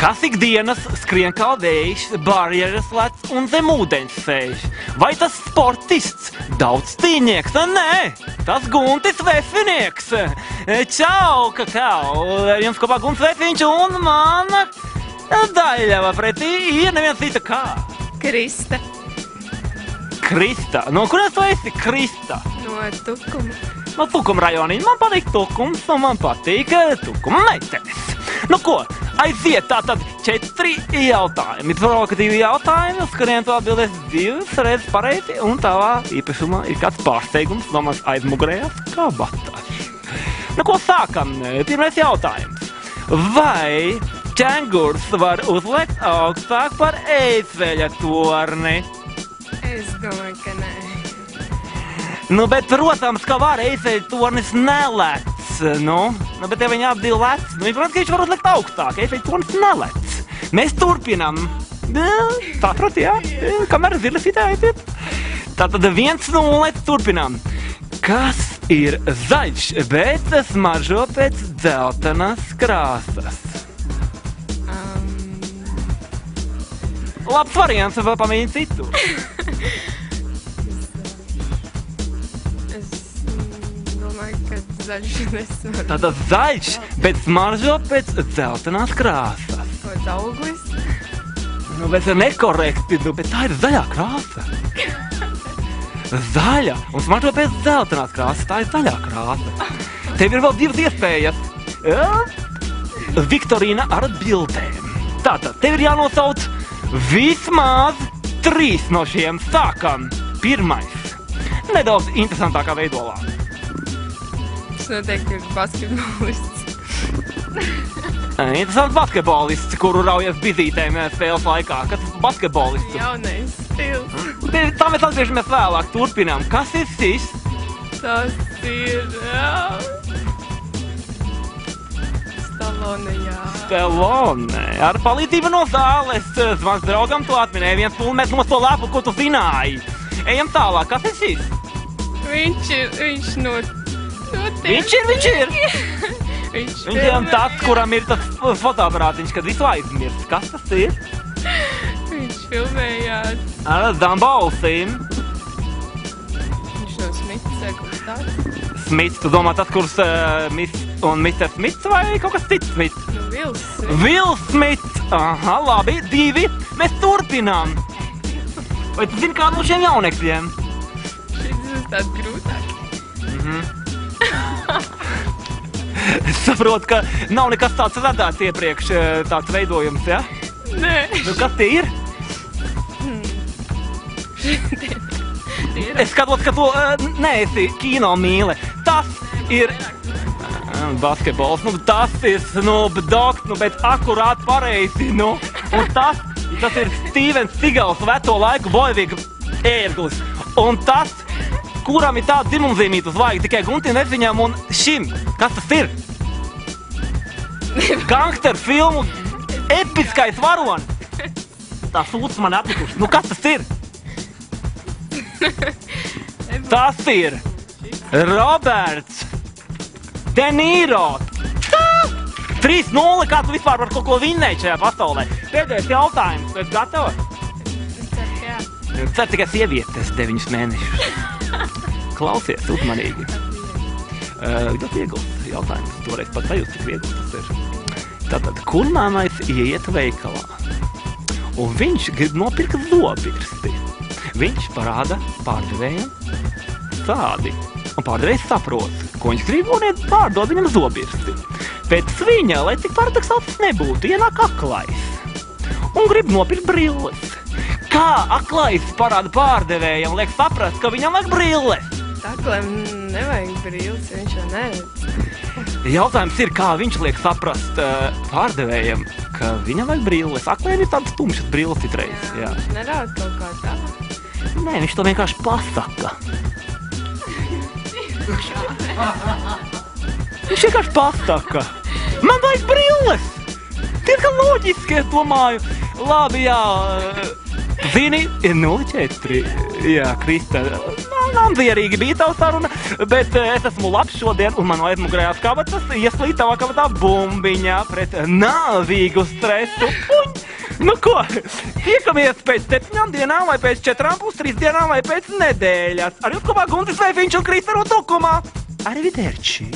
Kas ikdienas skrien kā vējš, barjeras lec un zem ūdeņš sēž? Vai tas sportists, daudzcīnieks? Nē, tas Guntis Vefinieks. Čau, kakau! Jums kopā Guntis Vefiņš un mana daļava pretī ir neviens cita kā. Krista. Krista? No kurās tu esi, Krista? No Tukuma. No Tukuma rajoniņa. Man patīk Tukums un man patīk Tukuma meitenes. Nu ko, aiziet tātad 4 jautājumi. Provokatīvi jautājumi, uz kuriem tu atbildēsi 2 reizes pareizi, un tavā īpašumā ir kāds pārsteigums no manas aizmugurējās kabatas. Nu ko, sākam. Pirmais jautājums. Vai ķengurs var uzliekt augstāk par Eifeļa torni? Es domāju, ka nē. Nu, bet, protams, ka var, Eifeļa tornis nelec. Nu, bet ja viņi abi lec, viņi, protams, ka viņš var uzlikt augstāk, Eifeļa tornis nelec. Mēs turpinam. Tā, protams, jā, kamēr zirles itā aiziet. Tātad 1-0, turpinam. Kas ir zaļš, bet smaržo pēc dzeltenas krāsas? Labs variants, vai pamēģini citu? Es domāju, ka zaļš nesmaržo. Tātad zaļš, bet smaržo pēc dzeltenās krāsas. Kaut auglis? Nu, bet nekorekti, bet tā ir zaļā krāsa. Zaļa un smaržo pēc dzeltenās krāsas, tā ir zaļā krāsa. Tev ir vēl 2 iespējas. Viktorīna ar bildēm. Tātad, tev ir jānosauc vismaz 3 no šiem. Sākam. Pirmais. Nedaudz interesantākā veidolā. Tas noteikti ir basketbolists. Interesants basketbolists, kuru raujas bizītēm spēles laikā. Kas ir basketbolists? Jaunais stils. Tā mēs atgriežamies vēlāk. Turpinām. Kas ir šis? Tas ir... Stallone, jā. Stallone. Ar palīdzību no zāles. Zvans draugam to atminēja. 1 pulmēt no to lapu, ko tu zināji. Ejam tālāk. Kas ir šis? Viņš no Viņš ir. Viņš ir tāds, kuram ir tas fotoaparātiņš, kad visu aizmirst. Kas tas ir? Viņš filmējās. Ar Dambalsīm. Viņš no Smits, kaut kas tāds. Smits, tu domā tas, kurš Mr. Smits vai kaut kas cits Smits? Nu, Vils Smits. Vils Smits. Aha, labi, 2. Mēs turpinām. Vai tu zini kādu no šiem jaunekļiem? Šis ir tāds grūtāk. Es saprotu, ka nav nekas tāds radāts iepriekš, tāds veidojums, ja? Nē. Nu, kas tie ir? Es skatos, ka tu neesi kino mīle. Tas ir basketbols, nu tas ir Snoop Dogg, nu bet akurāt pareizi, nu. Un tas ir Stevens Seagals veco laiku bojvīga ērglis. Un tas, kuram ir tāda dzimumzīmīta uz vajag tikai Guntim Vefiņam un šim. Kas tas ir? Gangster filmu episkais varonis. Tā sūds man atlikuši. Nu, kas tas ir? Tas ir Roberts De Niro. 3-0, kā tu vispār var kaut ko vinnēt šajā pasaulē? Pēdējais jautājums, tu esi gatava? Es ceru, ka jā. Cer tikai sievietes 9 mēnešus. Klausies uzmanīgi. Ļoti viegls jautājums. Toreiz pat sajūst, cik viegls tas ir. Tātad, kurmānais ieiet veikalā, un viņš grib nopirkt zobirsti. Viņš parāda pārdevējam tādi. Un pārdevējs saprot, ko viņš grib, un pārdod viņam zobirsti. Pēc viņa, lai cik paradoksāls nebūtu, ienāk aklais un grib nopirkt brilles. Kā aklais parāda pārdevējam, liek saprast, ka viņam vajag brilles? Aklēm nevajag brilles, viņš jau neredz. Jautājums ir, kā viņš liek saprast pārdevējam, ka viņam vajag brilles. Aklēm ir tādas tumšas brilles citreiz. Jā. Viņš nerāda kaut kā tā. Nē, viņš to vienkārši pasaka. Viņš vienkārši pasaka. Man vajag brilles! Tie kā loģiski, es domāju. Labi, jā. Zini, 04. Jā, Krista, man vierīgi bija tava saruna, bet es esmu labs šodien, un man aizmugurējās kabatas ieslīd tavā kabatā bumbiņā pret nāvīgu stresu. Nu ko, tiekamies pēc 7 dienām, vai pēc 4 plus 3 dienām, vai pēc nedēļas. Ar jums kopā Guntis Veifiņš un Krista Rutukumā. Arrivederci.